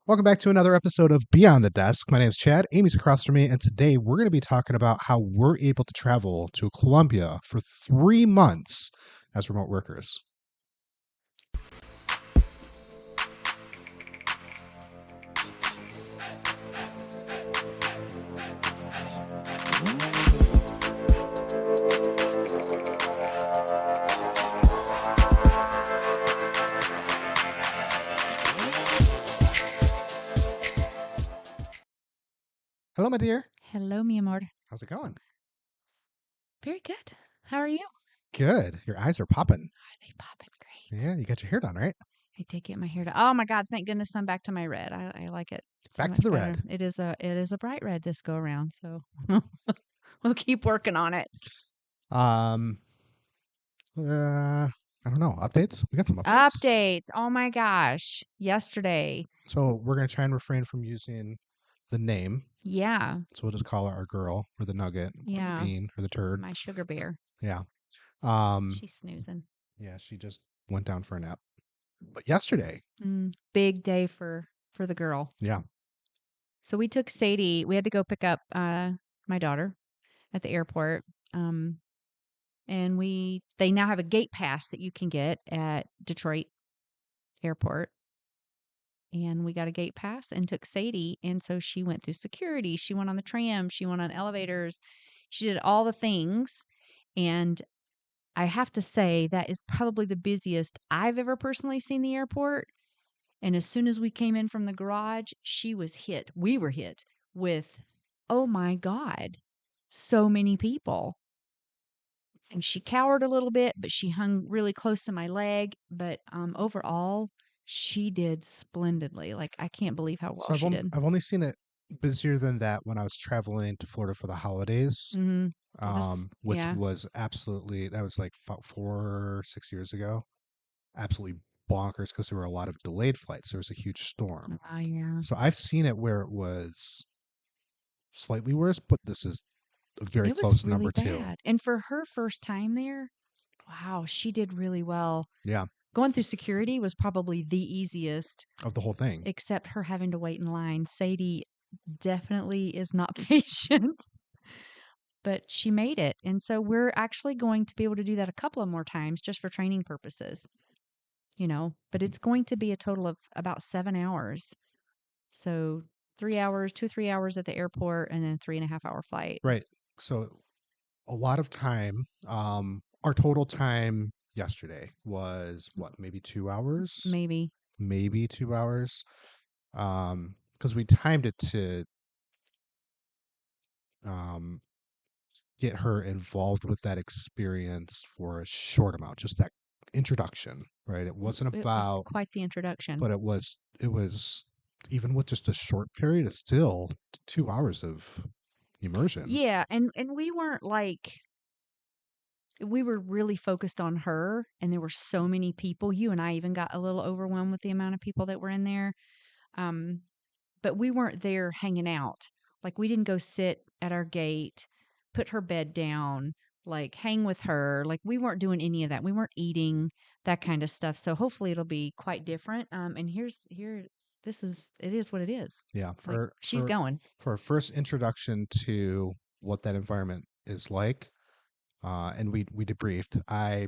Welcome back to another episode of Beyond the Desk. My name is Chad. Amy's across from me, and today we're going to be talking about how we're able to travel to Colombia for 3 months as remote workers. Hello, my dear. Hello, mi amor. How's it going? Very good. How are you? Good. Your eyes are popping. Are they popping great? Yeah, you got your hair done, right? I did get my hair done. Oh my God! Thank goodness I'm back to my red. I like it so Back to much the better. red. It is a bright red this go around. So we'll keep working on it. Um, I don't know. Updates? We got some updates. Updates. Oh my gosh! Yesterday. So we're going to try and refrain from using the name. Yeah. So we'll just call her our girl, or the nugget, or the Yeah. bean, or the turd. My sugar bear. Yeah. She's snoozing. Yeah, she just went down for a nap. But yesterday, Big day for the girl. yeah, So we took Sadie. We had to go pick up my daughter at the airport. And they now have a gate pass that you can get at Detroit Airport. And we got a gate pass and took Sadie. And so she went through security. She went on the tram. She went on elevators. She did all the things. And I have to say, that is probably the busiest I've ever personally seen the airport. And as soon as we came in from the garage, we were hit with, oh my God, so many people. And she cowered a little bit, but she hung really close to my leg. But overall, she did splendidly. Like, I can't believe how well so she did. I've only seen it busier than that when I was traveling to Florida for the holidays, Mm-hmm. which Yeah. was absolutely, that was like 4 or 6 years ago. Absolutely bonkers because there were a lot of delayed flights. There was a huge storm. Yeah. So I've seen it where it was slightly worse, but this is a very It was close really number two. bad. And for her first time there, wow, she did really well. Yeah, Going through security was probably the easiest, of the whole thing. except her having to wait in line. Sadie definitely is not patient, but she made it. And so we're actually going to be able to do that a couple of more times just for training purposes. But it's going to be a total of about 7 hours. So 3 hours, 2, 3 hours at the airport, and then 3.5 hour flight. Right. So a lot of time. Our total time yesterday was what, maybe 2 hours? Maybe. Maybe 2 hours. Because we timed it to um get her involved with that experience for a short amount, just that introduction, right? It wasn't It was about, quite the introduction. but it was even with just a short period, it's still 2 hours of immersion. Yeah, and we were really focused on her, and there were so many people. You and I even got a little overwhelmed with the amount of people that were in there. Um, but we weren't there hanging out. Like, we didn't go sit at our gate, put her bed down, like hang with her. Like, we weren't doing any of that. We weren't eating that kind of stuff. So hopefully it'll be quite different. And it is what it is. Yeah, Like, she's going. for a first introduction to what that environment is like, and we debriefed. I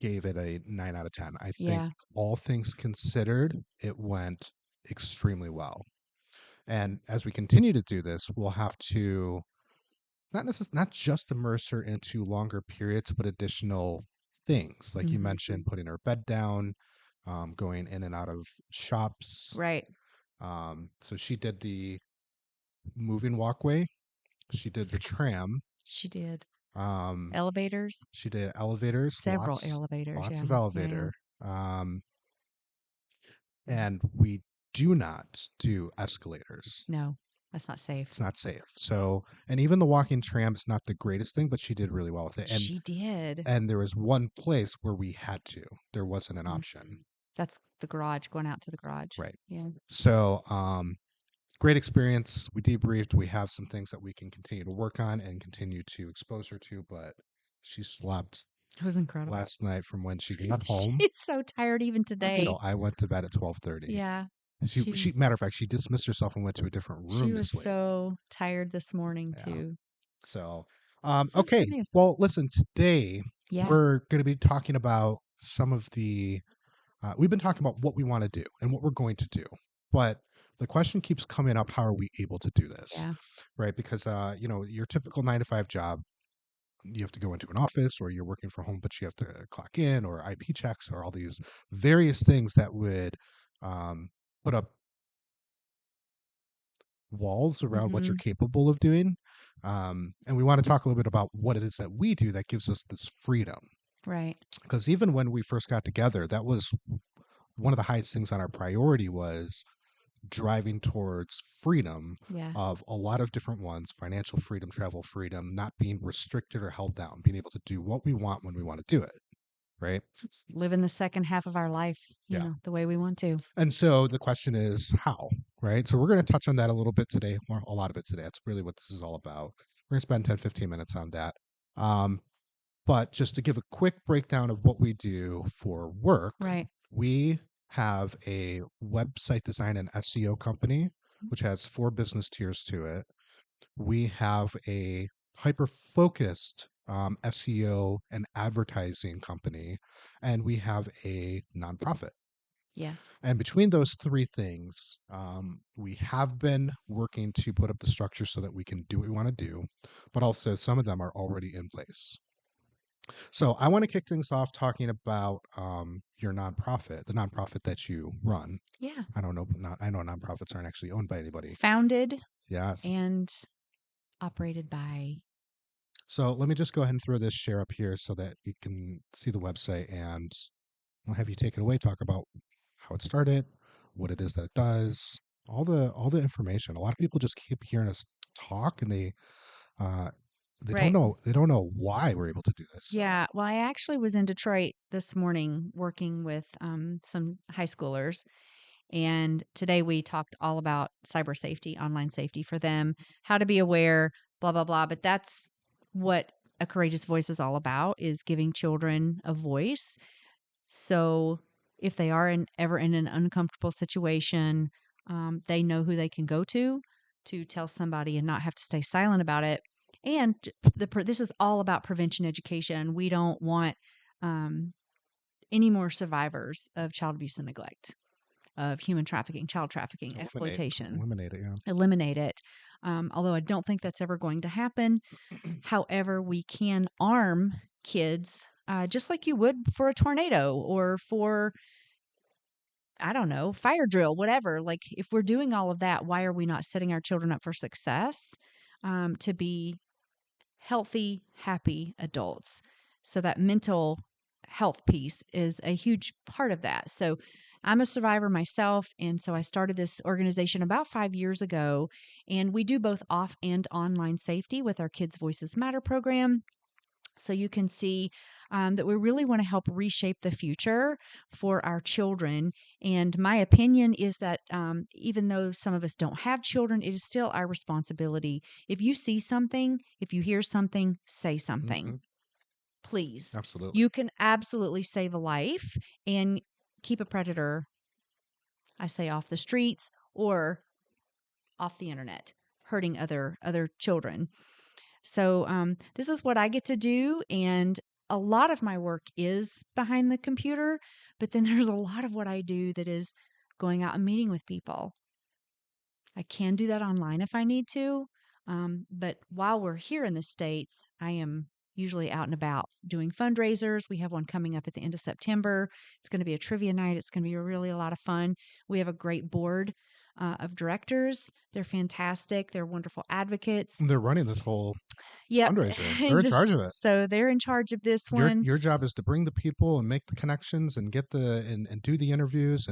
gave it a 9 out of 10. I think Yeah. all things considered, it went extremely well. And as we continue to do this, we'll have to not just immerse her into longer periods, but additional things, like you Mhm. mentioned, putting her bed down, going in and out of shops. Right. So she did the moving walkway. She did the tram. She did. Um, Elevators, she did elevators, several elevators. lots Yeah. of Yeah. Yeah. elevator. And we do not do escalators. No, that's not safe. It's not safe. So, and even the walking tram is not the greatest thing, but she did really well with it. And She did. and there was one place where we had to. There wasn't an Mm. option. That's the garage, going out to the garage. Right. Yeah. So, great experience. We debriefed. We have some things that we can continue to work on and continue to expose her to, but she slept It was incredible. last night from when she got home. She's so tired even today. So I went to bed at 12:30. Yeah. She Matter of fact, she dismissed herself and went to a different she room to was sleep. so tired this morning Yeah. too. So, So it's good okay. news. Well, listen, today Yeah. we're going to be talking about some of the, we've been talking about what we want to do and what we're going to do. But the question keeps coming up, how are we able to do this? Yeah. Right? Because, your typical 9 to 5 job, you have to go into an office or you're working from home, but you have to clock in or IP checks or all these various things that would put up walls around what you're Mhm. capable of doing. And we want to talk a little bit about what it is that we do that gives us this freedom. Right. Because even when we first got together, that was one of the highest things on our priority was driving towards freedom Yeah. of a lot of different ones: financial freedom, travel freedom, not being restricted or held down, being able to do what we want when we want to do it. Right. It's living the second half of our life, Yeah. the way we want to. And so the question is how, right? So we're going to touch on that a little bit today, or a lot of it today. That's really what this is all about. We're going to spend 10, 15 minutes on that. Um, but just to give a quick breakdown of what we do for work, Right. we have a website design and SEO company, which has 4 business tiers to it. We have a hyper focused SEO and advertising company, and we have a nonprofit. Yes. And between those 3 things, we have been working to put up the structure so that we can do what we want to do, but also some of them are already in place. So I want to kick things off talking about your nonprofit, the nonprofit that you run. Yeah. I don't know, not I know nonprofits aren't actually owned by anybody. Founded Yes. and operated by. So let me just go ahead and throw this share up here so that you can see the website, and I'll have you take it away. Talk about how it started, what it is that it does, all the information. A lot of people just keep hearing us talk, and uh, Right. they don't know why we're able to do this. So Yeah. Well, I actually was in Detroit this morning working with some high schoolers. And today we talked all about cyber safety, online safety for them, how to be aware, blah, blah, blah. But that's what a courageous voice is all about, is giving children a voice. So if they are ever in an uncomfortable situation, they know who they can go to tell somebody and not have to stay silent about it. And this is all about prevention education. We don't want um, any more survivors of child abuse and neglect, of human trafficking, child trafficking, exploitation. eliminate it. Yeah. Eliminate it. Although I don't think that's ever going to happen. However, we can arm kids just like you would for a tornado or for, I don't know, fire drill, whatever. Like, if we're doing all of that, why are we not setting our children up for success, to be healthy, happy adults? So that mental health piece is a huge part of that. So I'm a survivor myself. And so I started this organization about 5 years ago. And we do both off and online safety with our Kids Voices Matter program. So you can see that we really want to help reshape the future for our children. And my opinion is that even though some of us don't have children, it is still our responsibility. If you see something, if you hear something, say something, Hmm. please. Absolutely. You can absolutely save a life and keep a predator, I say, off the streets or off the internet, hurting other children. So this is what I get to do. And a lot of my work is behind the computer, but then there's a lot of what I do that is going out and meeting with people. I can do that online if I need to. But while we're here in the States, I am usually out and about doing fundraisers. We have one coming up at the end of September. It's going to be a trivia night. It's going to be really a lot of fun. We have a great board of directors. They're fantastic. They're wonderful advocates. They're running this whole Yep. fundraiser. They're in charge of it. So they're in charge of this one. Your job is to bring the people and make the connections and get and do the interviews,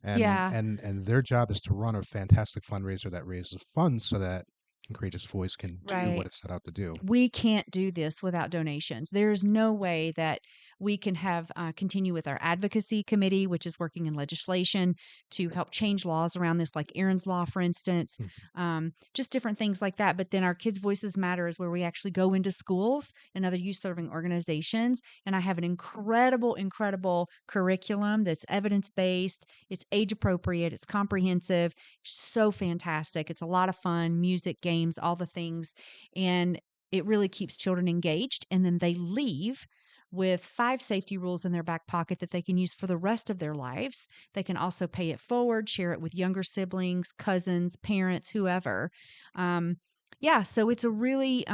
Yeah, and their job is to run a fantastic fundraiser that raises funds so that Courageous Voice can do what right. it's set out to do. We can't do this without donations. There's no way that We can have continue with our advocacy committee, which is working in legislation to help change laws around this, like Aaron's Law, for instance, Mhm. just different things like that. But then our Kids' Voices Matter is where we actually go into schools and other youth serving organizations. And I have an incredible curriculum that's evidence based, it's age appropriate, it's comprehensive, so fantastic. It's a lot of fun, music, games, all the things. And it really keeps children engaged. And then they leave with 5 safety rules in their back pocket that they can use for the rest of their lives. They can also pay it forward, share it with younger siblings, cousins, parents, whoever. Um, yeah, so it's a really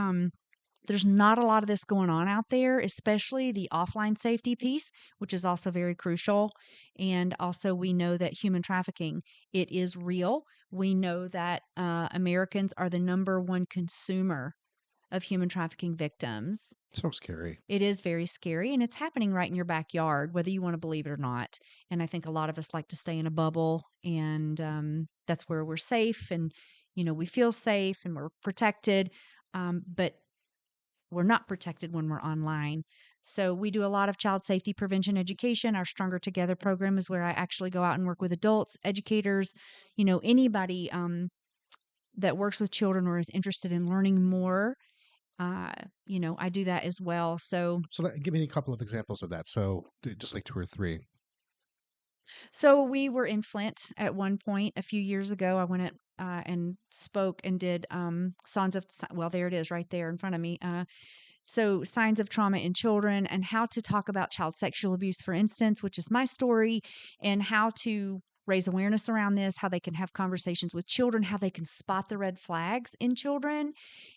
there's not a lot of this going on out there, especially the offline safety piece, which is also very crucial. And also, we know that human trafficking, it is real. We know that Americans are the number one consumer of human trafficking victims. So scary. It is very scary, and it's happening right in your backyard, whether you want to believe it or not. And I think a lot of us like to stay in a bubble, and that's where we're safe, and we feel safe and we're protected. But we're not protected when we're online. So we do a lot of child safety prevention education. Our Stronger Together program is where I actually go out and work with adults, educators, anybody that works with children or is interested in learning more. I do that as well. So So give me a couple of examples of that. So just like two or three. So we were in Flint at one point a few years ago. I went and spoke and did signs of, well, there it is right there in front of me. So signs of trauma in children and how to talk about child sexual abuse, for instance, which is my story, and how to raise awareness around this, how they can have conversations with children, how they can spot the red flags in children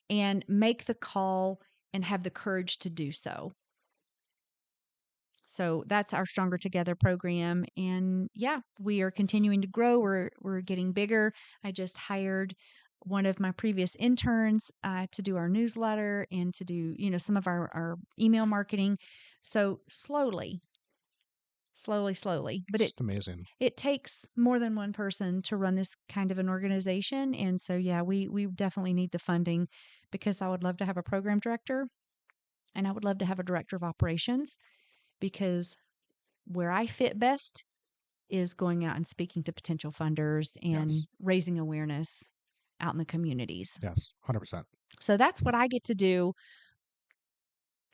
and make the call and have the courage to do so. So that's our Stronger Together program. And yeah, we are continuing to grow. We're getting bigger. I just hired one of my previous interns to do our newsletter and to do, some of our email marketing. So slowly. But It's just amazing. it takes more than one person to run this kind of an organization. And so yeah, we definitely need the funding because I would love to have a program director and I would love to have a director of operations because where I fit best is going out and speaking to potential funders and Yes. raising awareness out in the communities. Yes. 100%. So that's what I get to do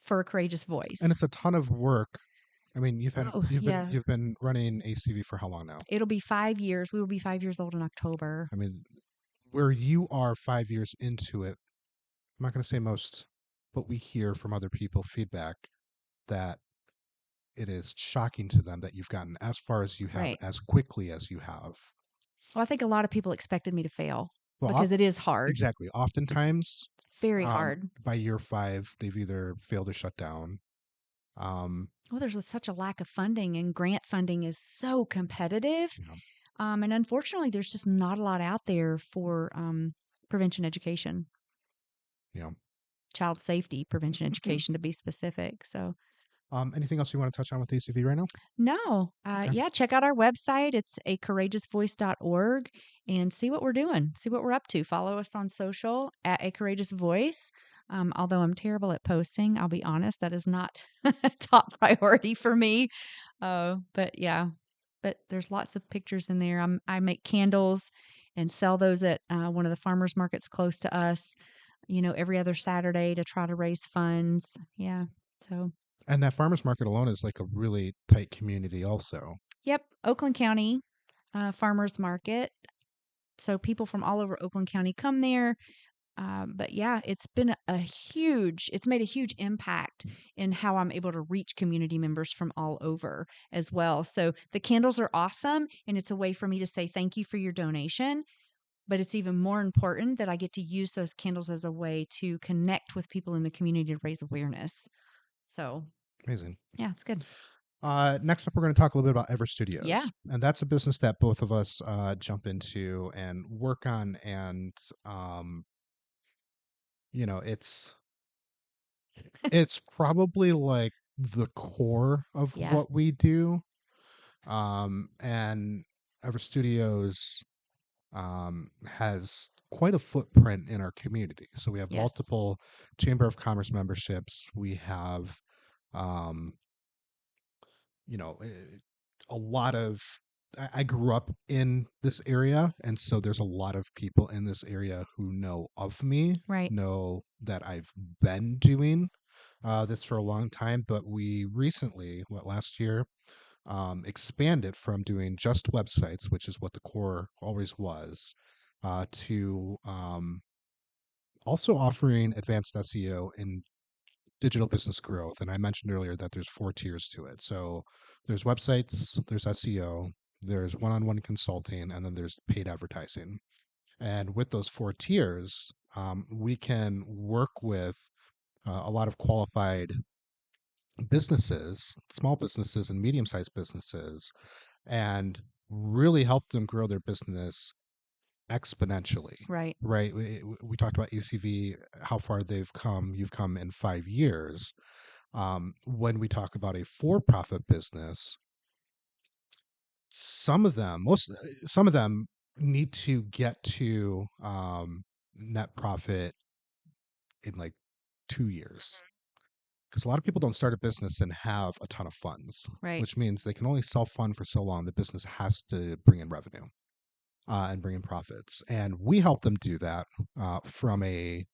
for a courageous And voice. it's a ton of work. I mean, Oh, yeah. you've been running ACV for how long now? It'll be 5 years. We will be 5 years old in October. I mean, where you are 5 years into it, I'm not going to say most, but we hear from other people feedback that it is shocking to them that you've gotten as far as you have Right. as quickly as you have. Well, I think a lot of people expected me to fail Well, because it is hard. exactly. Oftentimes, Very hard. by year 5, they've either failed or shut down. Um, Well, there's such a lack of funding, and grant funding is so competitive. you know, And unfortunately, there's just not a lot out there for prevention education. you know. Child safety prevention education to be specific. So, Anything else you want to touch on with ACV right now? no, Okay. yeah, check out our website. It's acourageousvoice.org and see what we're doing, see what we're up to. Follow us on social at A Courageous Voice. Although I'm terrible at posting, I'll be honest, that is not a top priority for me. But yeah, but there's lots of pictures in there. I make candles and sell those at one of the farmers markets close to us, every other Saturday to try to raise funds. Yeah. So, And that farmers market alone is like a really tight community, also. yep, Oakland County farmers market. So people from all over Oakland County come there. But yeah, it's made a huge impact in how I'm able to reach community members from all over as well. So the candles are awesome. And it's a way for me to say thank you for your donation. But it's even more important that I get to use those candles as a way to connect with people in the community to raise awareness. So Amazing. yeah, it's good. Next up, we're going to talk a little bit about Ever Yeah. Studios, and that's a business that both of us jump into and work on. And um, it's probably like the core of Yeah. what we do. And Ever Studios has quite a footprint in our community. So we have Yes. multiple Chamber of Commerce memberships. We have you know, a lot of I grew up in this area, and so there's a lot of people in this area who know of me, Right. know that I've been doing this for a long time. But we recently, what last year, expanded from doing just websites, which is what the core always was, to also offering advanced SEO and digital business growth. And I mentioned earlier that there's 4 tiers to it. So there's websites, there's SEO, there's one-on-one consulting, and then there's paid advertising. And with those 4 tiers, we can work with a lot of qualified businesses, small businesses and medium-sized businesses, and really help them grow their business exponentially. Right. Right. We talked about ACV, how far they've come. You've come in 5 years. When we talk about a for-profit business, some of them need to get to net profit in like 2 years, because a lot of people don't start a business and have a ton of funds, Right. which means they can only self-fund for so long. The business has to bring in revenue and bring in profits, and we help them do that from a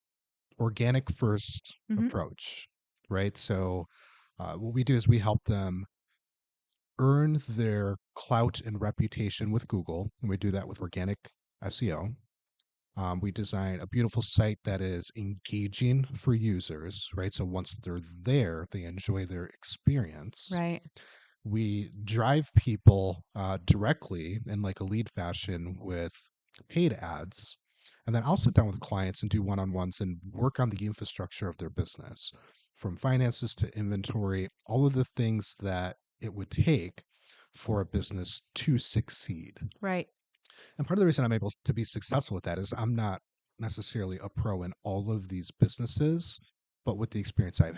organic first Hmm. approach, right? So what we do is we help them earn their clout and reputation with Google, and we do that with organic SEO. We design a beautiful site that is engaging for users, right? So once they're there, they enjoy their experience. Right. We drive people directly in like a lead fashion with paid ads. And then I'll sit down with clients and do one on ones and work on the infrastructure of their business, from finances to inventory, all of the things that it would take for a business to succeed. Right. And part of the reason I'm able to be successful with that is I'm not necessarily a pro in all of these businesses, but with the experience I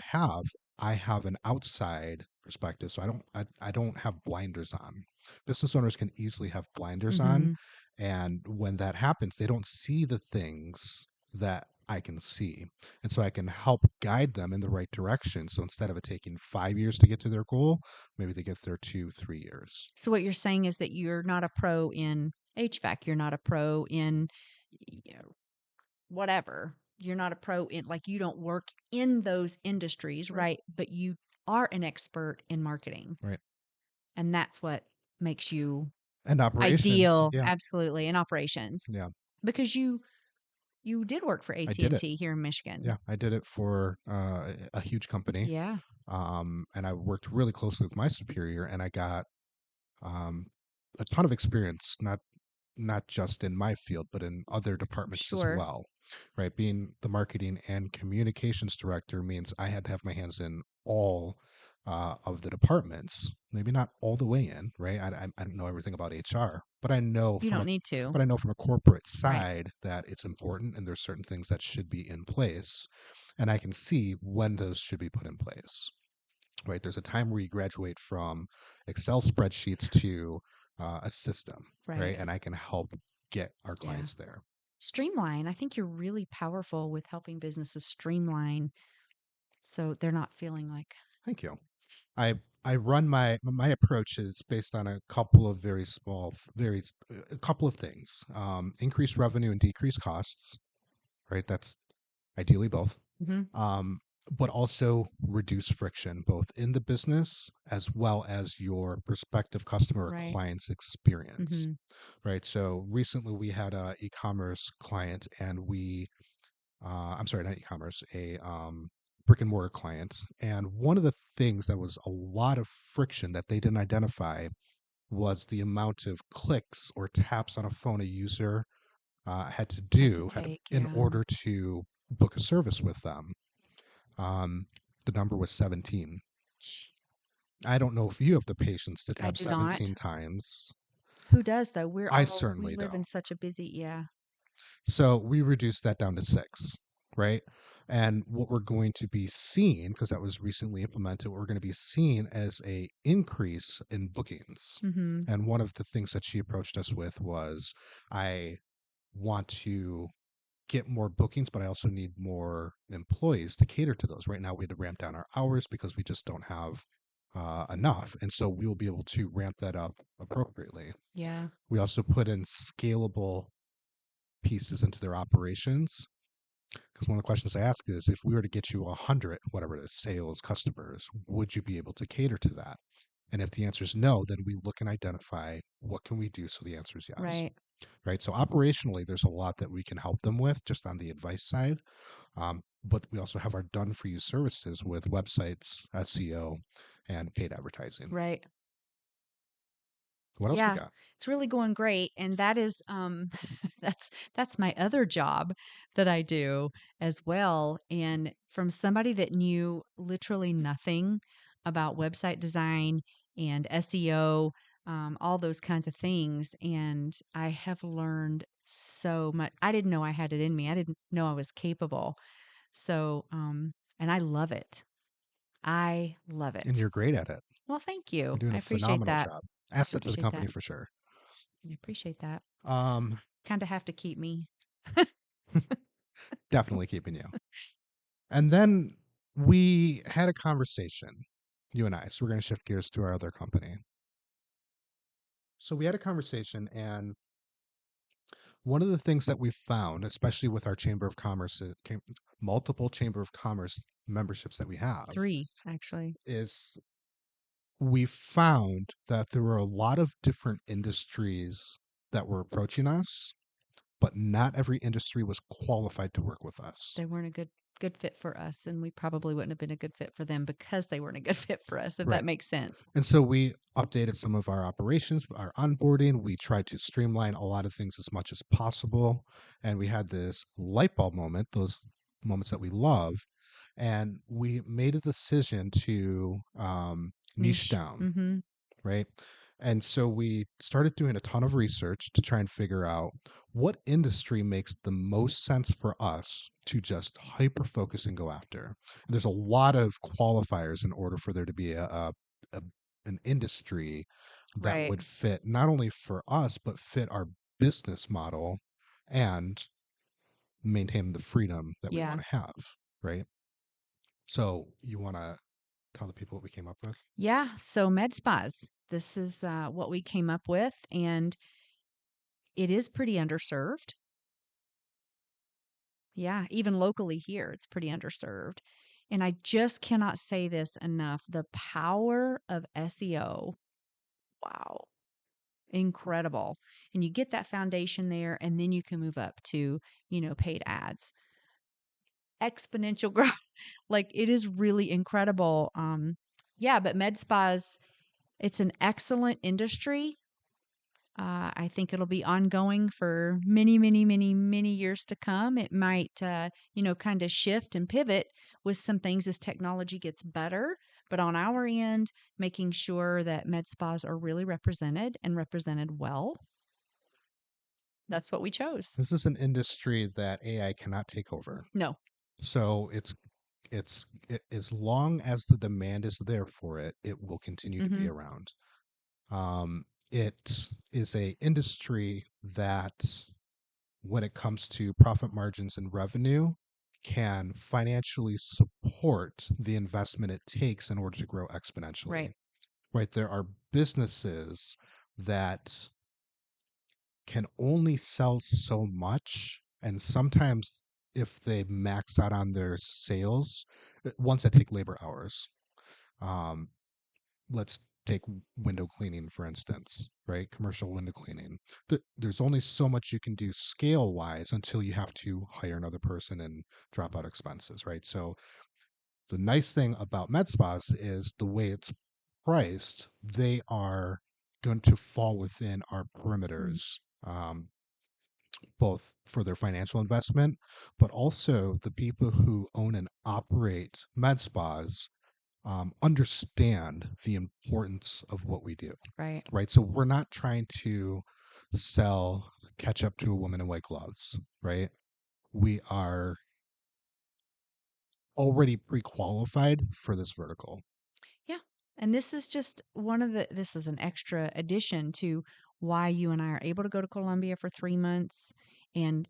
have an outside perspective. So I don't have blinders on. Business owners can easily have blinders on. Hmm. And when that happens, they don't see the things that I can see. And so I can help guide them in the right direction. So instead of it taking 5 years to get to their goal, maybe they get there 2, 3 years. So what you're saying is that you're not a pro in HVAC. You're not a pro in whatever. You're not a pro in, like, you don't work in those industries, Right. right? But you are an expert in marketing. Right. And that's what makes you And operations. ideal, Yeah. absolutely, in operations. Yeah. Because you did work for I did it. AT&T here in Michigan. Yeah, I did it for a huge company, Yeah, and I worked really closely with my superior, and I got um, a ton of experience, not just in my field, but in other departments as sure. well. Right, being the marketing and communications director means I had to have my hands in all of the departments. Maybe not all the way in, right? I don't know everything about HR, but You don't need to. I know from a corporate Right. side that it's important, and there's certain things that should be in place, and I can see when those should be put in place. Right, there's a time where you graduate from Excel spreadsheets to a system, right? Right. And I can help get our Yeah. clients there. Streamline. I think you're really powerful with helping businesses streamline so they're not feeling like, Thank you. I run my approach is based on a couple of very small, a couple of things: increase revenue and decrease costs. Right, that's ideally both. hmm, Um, but also reduce friction both in the business as well as your prospective customer or right. client's experience. Hmm. Right. So recently we had a e-commerce client, and I'm sorry, not e-commerce, a brick and mortar client. And one of the things that was a lot of friction that they didn't identify was the amount of clicks or taps on a phone a user Had to had to, take, in yeah. order to book a service with them. Um, the number was 17. Sh- I don't know if you have the patience to I tap do not. 17 times. Who does though? I We certainly live in don't. such a busy, yeah. So we reduced that down to 6, right? And what we're going to be seeing, because that was recently implemented, what we're going to be seeing as a increase in bookings. Hmm. And one of the things that she approached us with was, I want to get more bookings, but I also need more employees to cater to those. Right now, we had to ramp down our hours because we just don't have enough. And so we will be able to ramp that up appropriately. Yeah. We also put in scalable pieces into their operations. Because one of the questions I ask is if we were to get you 100, whatever it is, sales, customers, would you be able to cater to that? And if the answer is no, then we look and identify what can we do so the answer is yes. Right. Right. So operationally, there's a lot that we can help them with just on the advice side. But we also have our done for you services with websites, SEO, and paid advertising. Right. What else we Yeah, got? it's really going great, and that is that's my other job that I do as well. And from somebody that knew literally nothing about website design and SEO, all those kinds of things, and I have learned so much. I didn't know I had it in me. I didn't know I was capable. So, and I love it. I love And it. you're great at it. Well, thank You're you. doing I a appreciate phenomenal that. job. I Asset to the appreciate company that. for sure. I appreciate that. Um, Kind of have to keep me. Definitely keeping you. And then we had a conversation, you and I. So we're going to shift gears to our other company. So we had a conversation, and one of the things that we found, especially with our Chamber of Commerce, multiple Chamber of Commerce memberships that we have, 3, actually. is we found that there were a lot of different industries that were approaching us, but not every industry was qualified to work with us. They weren't a good fit for us, and we probably wouldn't have been a good fit for them because they weren't a good fit for us, if Right. that makes sense. And so we updated some of our operations, our onboarding. We tried to streamline a lot of things as much as possible. And we had this light bulb moment, those moments that we love. And we made a decision to niche Niche. down, Mhm. right? And so we started doing a ton of research to try and figure out what industry makes the most sense for us to just hyper focus and go after. And there's a lot of qualifiers in order for there to be a an industry that Right. would fit not only for us but fit our business model and maintain the freedom that we Yeah. want to have, right? So you want to tell the people what we came up with? Yeah, so med spas. This is, what we came up with, and it is pretty underserved. Yeah, even locally here, it's pretty underserved. And I just cannot say this enough. The power of SEO. Wow. Incredible. And you get that foundation there, and then you can move up to, paid ads. Exponential growth. Like it is really incredible. Yeah, but med spas, it's an excellent industry. I think it'll be ongoing for many, many, many, many years to come. It might, kind of shift and pivot with some things as technology gets better. But on our end, making sure that med spas are really represented and represented well. That's what we chose. This is an industry that AI cannot take over. No. So as long as the demand is there for it, it will continue to be Mhm. around. It is a industry that, when it comes to profit margins and revenue, can financially support the investment it takes in order to grow exponentially. Right. Right? There are businesses that can only sell so much, and sometimes if they max out on their sales, ones that take labor hours, um, let's take window cleaning for instance, right? Commercial window cleaning, there's only so much you can do scale wise until you have to hire another person and drop out expenses, right? So the nice thing about med spas is the way it's priced, they are going to fall within our Mm. perimeters, both for their financial investment, but also the people who own and operate med spas understand the importance of what we do, Right. right? So we're not trying to sell ketchup to a woman in white gloves, right? We are already pre-qualified for this vertical. Yeah. And this is just this is an extra addition to why you and I are able to go to Colombia for 3 months and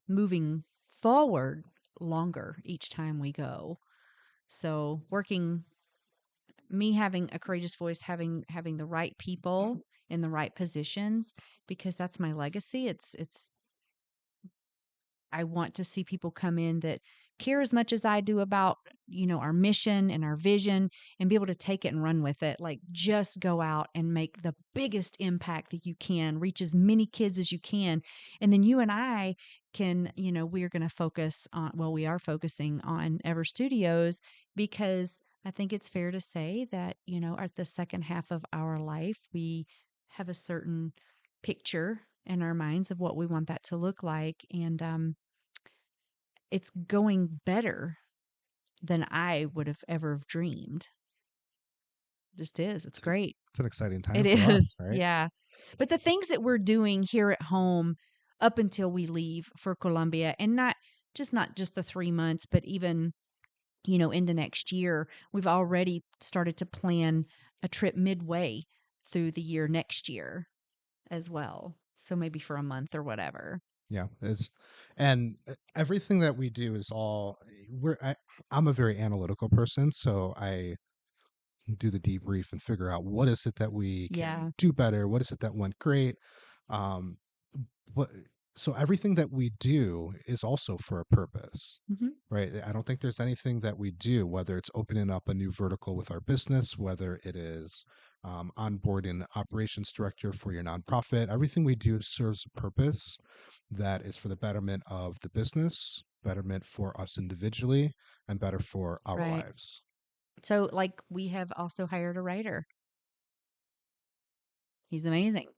moving forward longer each time we go. So working me having a courageous voice, having the right people in the right positions, because that's my legacy. It's I want to see people come in that care as much as I do about, our mission and our vision, and be able to take it and run with it. Like, just go out and make the biggest impact that you can, reach as many kids as you can. And then you and I can, we are going to focus on, well, we are focusing on Ever Studios, because I think it's fair to say that, at the second half of our life, we have a certain picture in our minds of what we want that to look like. And it's going better than I would have ever have dreamed. It just is. It's It's, a, great. it's an exciting time It for us, is. right? Yeah. But the things that we're doing here at home up until we leave for Colombia, and not just the 3 months, but even, into next year, we've already started to plan a trip midway through the year next year as well. So maybe for a month or whatever. Yeah, and everything that we do is I'm a very analytical person, so I do the debrief and figure out what is it that we Yeah. can do better, what is it that went great. Um, what so everything that we do is also for a purpose, Hmm. right? I don't think there's anything that we do, whether it's opening up a new vertical with our business, whether it is onboarding an operations director for your nonprofit. Everything we do serves a purpose that is for the betterment of the business, betterment for us individually, and better for our Right. lives. So, like, we have also hired a writer. He's amazing.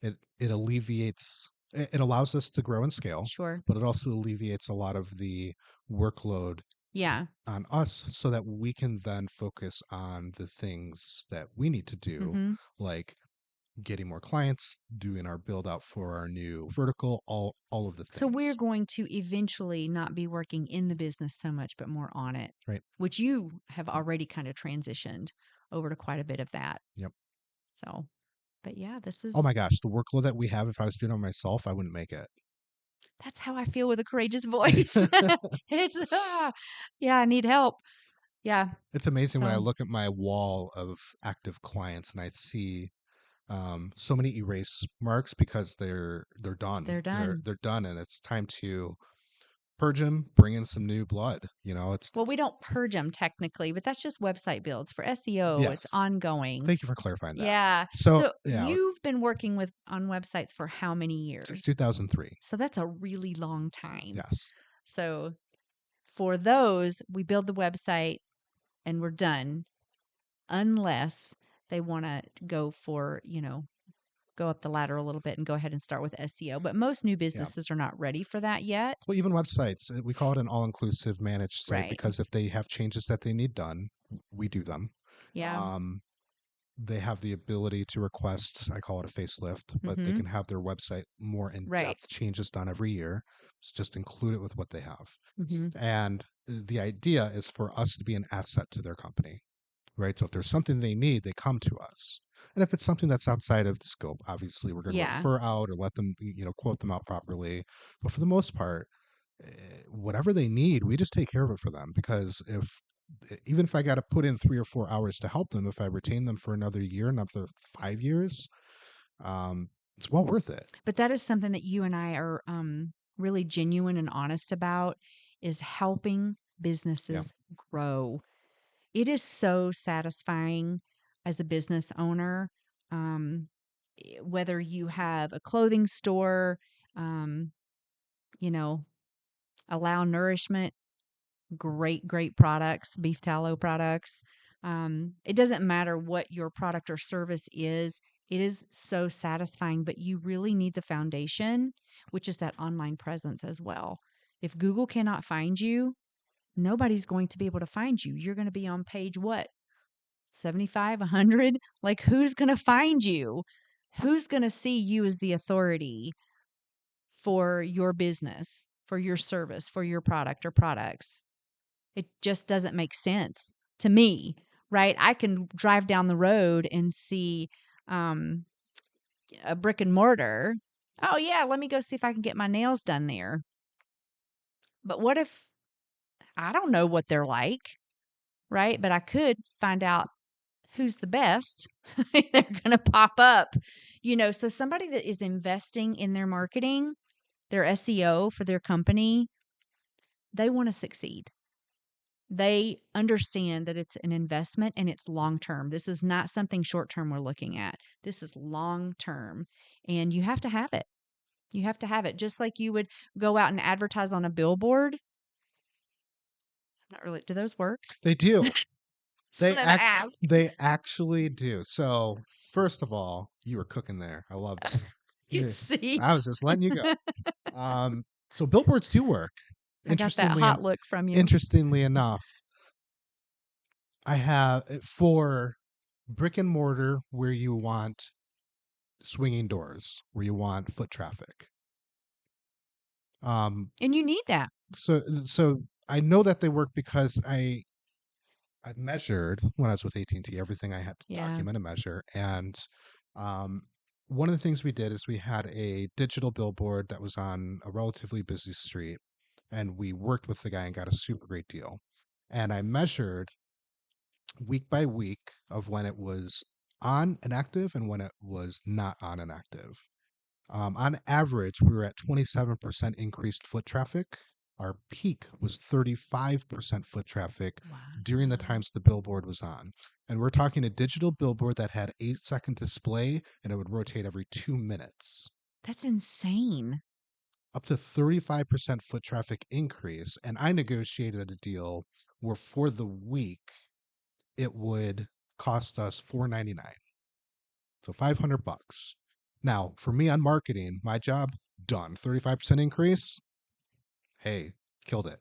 It alleviates, it allows us to grow and scale, Sure. but it also alleviates a lot of the workload Yeah. on us so that we can then focus on the things that we need to do, Hmm. like getting more clients, doing our build out for our new vertical, all of the So we're things, going to eventually not be working in the business so much, but more on it, right? which you have already kind of transitioned over to quite a bit of that. Yep. So, but yeah, Oh my gosh, the workload that we have, if I was doing it myself, I wouldn't make it. that's how I feel with a courageous voice. It's, yeah, I need help. Yeah. It's amazing when I So look at my wall of active clients and I see so many erase marks because they're done. they're They're done. they're done, and it's time to purge them, bring in some new blood. Well, we don't purge them technically, but that's just website builds for SEO. It's yes. ongoing. Thank you for clarifying that. Yeah. So So yeah, you've been working with on websites for how many since years? 2003. So that's a really long time. Yes. So for those, we build the website and we're done, unless they want to go for, go up the ladder a little bit and go ahead and start with SEO. But most new Yeah. businesses are not ready for that yet. Well, even websites, we call it an all-inclusive managed site Right. because if they have changes that they need done, we do them. Yeah. Um, they have the ability to request, I call it a facelift, but they Mm-hmm. can have their website more in Right. depth changes done every year. So just include it with what they have. Mm-hmm. And the idea is for us to be an asset to their company, right? So if there's something they need, they come to us. And if it's something that's outside of the scope, obviously we're going to Yeah. refer out or let them, quote them out properly. But for the most part, whatever they need, we just take care of it for them. Because even if I got to put in 3 or 4 hours to help them, if I retain them for another year, another 5 years, it's well worth it. But that is something that you and I are really genuine and honest about, is helping Yeah. businesses grow. It is so satisfying as a business owner, um, whether you have a clothing store, um, you know, Allow Nourishment, great, great products, beef tallow products. It doesn't matter what your product or service is, it is so satisfying, but you really need the foundation, which is that online presence as well. If Google cannot find you, nobody's going to be able to find you. You're going to be on page what? 75, 100? Like, who's going to find you? Who's going to see you as the authority for your business, for your service, for your product or products? It just doesn't make sense to me, right? I can drive down the road and see um, a brick and mortar. Oh, yeah, let me go see if I can get my nails done there. But what if I don't know what they're like, right? But I could find out who's the best, they're going to pop up. So somebody that is investing in their marketing, their SEO for their company, they want to succeed. They understand that it's an investment and it's long term. This is not something short term we're looking at. This is long term, and you have to have it. You have to have it. Just like you would go out and advertise on a billboard. Not really. Do those work? They do. That's what I'm asked. They actually do. So first of all, you were cooking there. I love that. You Yeah, see, I was just letting you go. So billboards do work. I got that Interestingly, hot look from you. interestingly enough, I have for brick and mortar where you want swinging doors, where you want foot traffic. Um, And you need that. so I know that they work because I measured when I was with AT&T everything I had to Yeah. document and measure. And um, one of the things we did is we had a digital billboard that was on a relatively busy street, and we worked with the guy and got a super great deal. And I measured week by week of when it was on and active and when it was not on and active. On average, we were at 27% increased foot traffic. Our peak was 35% foot traffic during the Wow. times the billboard was on. And we're talking a digital billboard that had 8-second display and it would rotate every 2 minutes. That's insane. Up to 35% foot traffic increase. And I negotiated a deal where for the week it would cost us $4.99. So $500. Now, for me on marketing, my job done. 35% increase. Hey, killed it.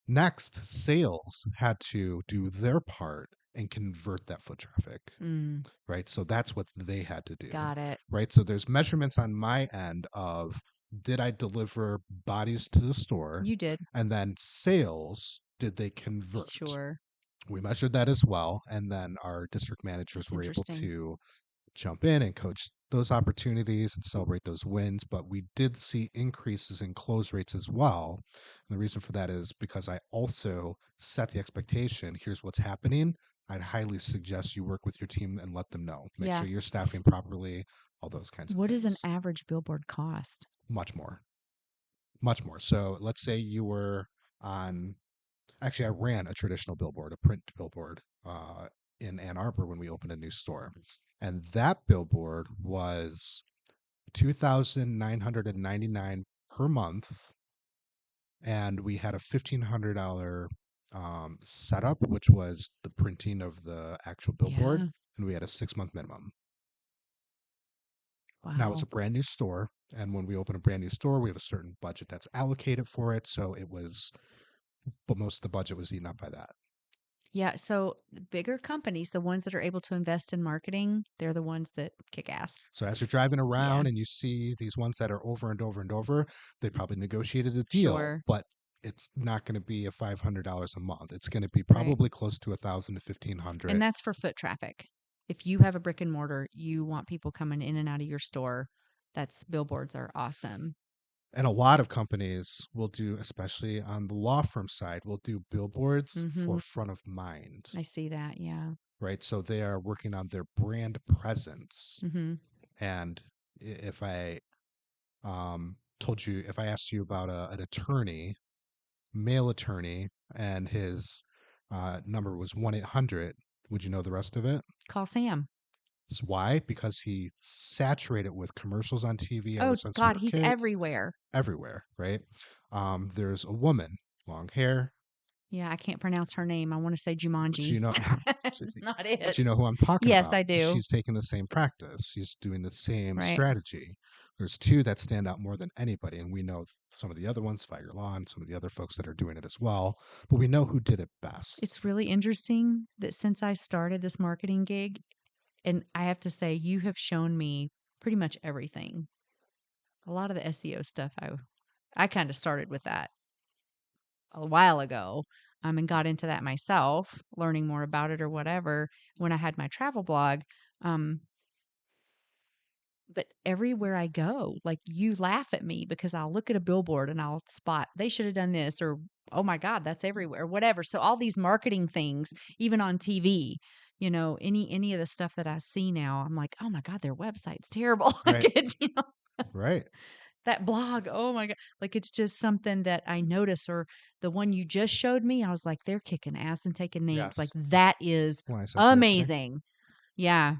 Next, sales had to do their part and convert that foot traffic, Mm, right? So that's what they had to do, got it. right? So there's measurements on my end of did I deliver bodies to the store? You did. And then sales, did they convert? Sure. We measured that as well. And then our district managers That's were able interesting. to jump in and coach those opportunities and celebrate those wins. But we did see increases in close rates as well. And the reason for that is because I also set the expectation here's what's happening. I'd highly suggest you work with your team and let them know. Make Yeah. sure you're staffing properly, all those kinds of What does an things. average billboard cost? Much more. Much more. So let's say you were on, actually, I ran a traditional billboard, a print billboard in Ann Arbor when we opened a new store. And that billboard was 2,999 per month, and we had a $1,500 setup, which was the printing of the actual billboard, Yeah. and we had a 6-month minimum. Now it's Wow. a brand new store, and when we open a brand new store, we have a certain budget that's allocated for it. So it was, but most of the budget was eaten up by that. Yeah. So the bigger companies, the ones that are able to invest in marketing, they're the ones that kick ass. So as you're driving Yeah. around and you see these ones that are over and over and over, they probably negotiated a deal, Sure. but it's not going to be a $500 a month. It's going to be Right. probably close to 1,000 to And 1,500. that's for foot traffic. If you have a brick and mortar, you want people coming in and out of your store. That's billboards are awesome. And a lot of companies will do, especially on the law firm side, will do billboards for Mm-hmm. front of mind, I see that. Yeah. right? So they are working on their brand presence. Mm-hmm. And if I told you, if I asked you about an attorney, male attorney, and his number was 1-800, would you know the rest of it? Call Sam. It's why? Because he saturated with commercials on TV ever Oh since we God, were he's kids, everywhere. everywhere, right? There's a woman, long hair, Yeah, I can't pronounce her name. I want to say but Jumanji. you know, It's not but it. you know who I'm talking Yes, about. I do. She's taking the same practice. She's doing the same Right. strategy. There's two that stand out more than anybody, and we know some of the other ones, Fire Law, and some of the other folks that are doing it as well. But we know who did it best. It's really interesting that since I started this marketing gig, and I have to say, you have shown me pretty much everything. A lot of the SEO stuff, I kind of started with that a while ago, and got into that myself, learning more about it or whatever when I had my travel blog. Um, but everywhere I go, like you laugh at me because I'll look at a billboard and I'll spot they should have done this or oh my God, that's everywhere, whatever. So all these marketing things, even on TV, any of the stuff that I see now, I'm like, "Oh my god, their website's terrible." Like, Right. it's, Right. that blog, oh my god, like, it's just something that I notice, or the one you just showed me, I was like, "They're kicking ass and taking names." Like, Yes. that is When I sent you yesterday. amazing. Yeah.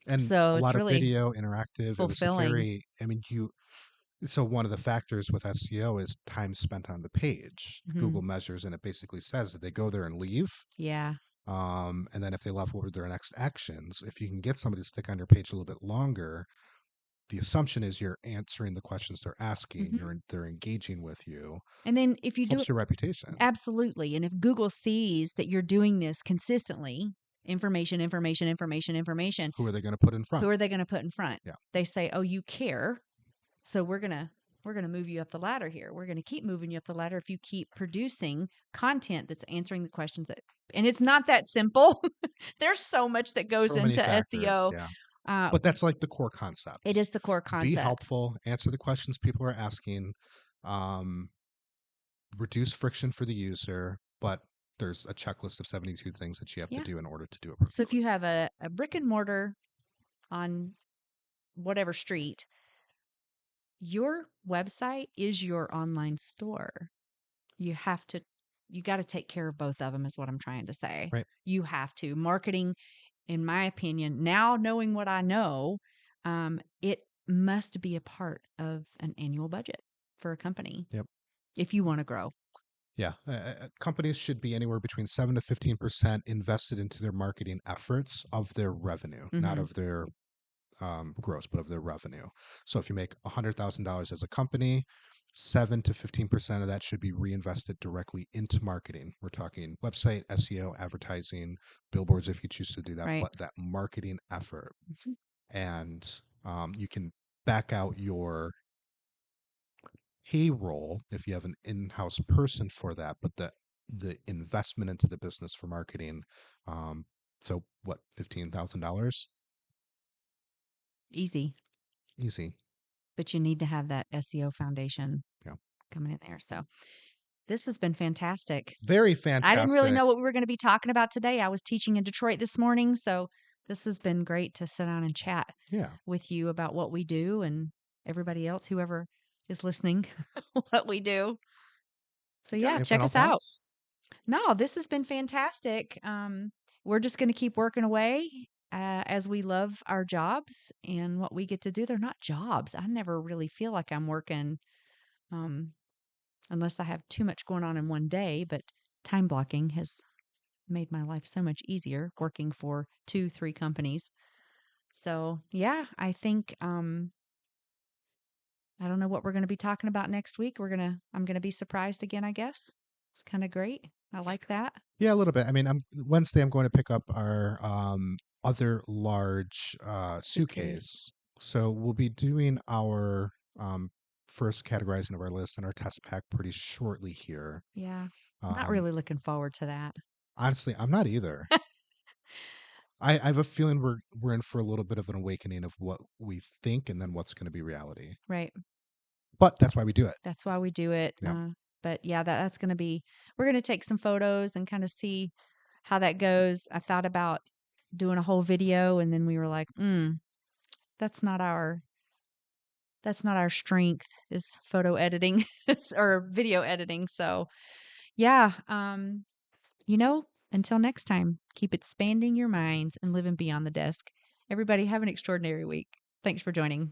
And So, a it's lot of really video, interactive. It was a fulfilling. very, I mean, so one of the factors with SEO is time spent on the page. Mhm. Google measures, and it basically says that they go there and leave. Yeah. And then if they left, what were their next actions? If you can get somebody to stick on your page a little bit longer, the assumption is you're answering the questions they're asking. Mhm. They're engaging with you. And then if you do Helps it your reputation. absolutely, and if Google sees that you're doing this consistently, information, information, information, information, Who are they going to put in who front? are they gonna put in front? Yeah. They say, "Oh, you care, so we're gonna move you up the ladder here. We're gonna keep moving you up the ladder if you keep producing content that's answering the questions that." And it's not that simple. There's so much that goes So many into factors. SEO. Yeah. Uh, But that's like the core it concept. is the core Be concept. helpful, answer the questions people are asking, um, reduce friction for the user, but there's a checklist of 72 things that you have to Yeah. do in order to do it So if perfectly. you have a brick and mortar on whatever street, your website is your online store. You have to you got to take care of both of them is what I'm trying to say. Right. You have to. Marketing, in my opinion, now knowing what I know, it must be a part of an annual budget for a company Yep. if you want to grow. Yeah. Companies should be anywhere between 7 to 15% invested into their marketing efforts of their revenue, not Hmm. of their gross, but of their revenue. So if you make $100,000 as a company, 7 to 15% of that should be reinvested directly into marketing. We're talking website, SEO, advertising, billboards if you choose to do that, Right. but that marketing effort. Mhm. And you can back out your payroll if you have an in-house person for that, but the investment into the business for marketing. Um, so what, $15,000? Easy, Easy. but you need to have that SEO foundation Yeah. coming in there. So this has been fantastic. Very I didn't really fantastic. know what we were going to be talking about today. I was teaching in Detroit this morning, so this has been great to sit down and chat Yeah. with you about what we do and everybody else, whoever is listening, what we do. So You got yeah, any check final us out. thoughts? No, this has been fantastic. We're just going to keep working away as we love our jobs and what we get to do. They're not jobs. I never really feel like I'm working um, unless I have too much going on in one day. But time blocking has made my life so much easier working for 2, 3 companies. So yeah, I think I don't know what we're going to be talking about next week. I'm going to be surprised again, I guess. It's kind of great. I like that. Yeah, a little bit. I mean, I'm Wednesday. I'm going to pick up our other large Suitcase. suitcase. So we'll be doing our first categorizing of our list and our test pack pretty shortly here. Yeah. Not Um, really looking forward to that. Honestly, I'm not either. I have a feeling we're in for a little bit of an awakening of what we think and then what's going to be reality. Right. But that's why we do it. That's why we do it. Yeah. But yeah, that's going to be, we're going to take some photos and kind of see how that goes. I thought about doing a whole video and then we were like, that's not our, that's not our strength is photo editing or video editing. So yeah, until next time, keep expanding your minds and living beyond the desk. Everybody have an extraordinary week. Thanks for joining.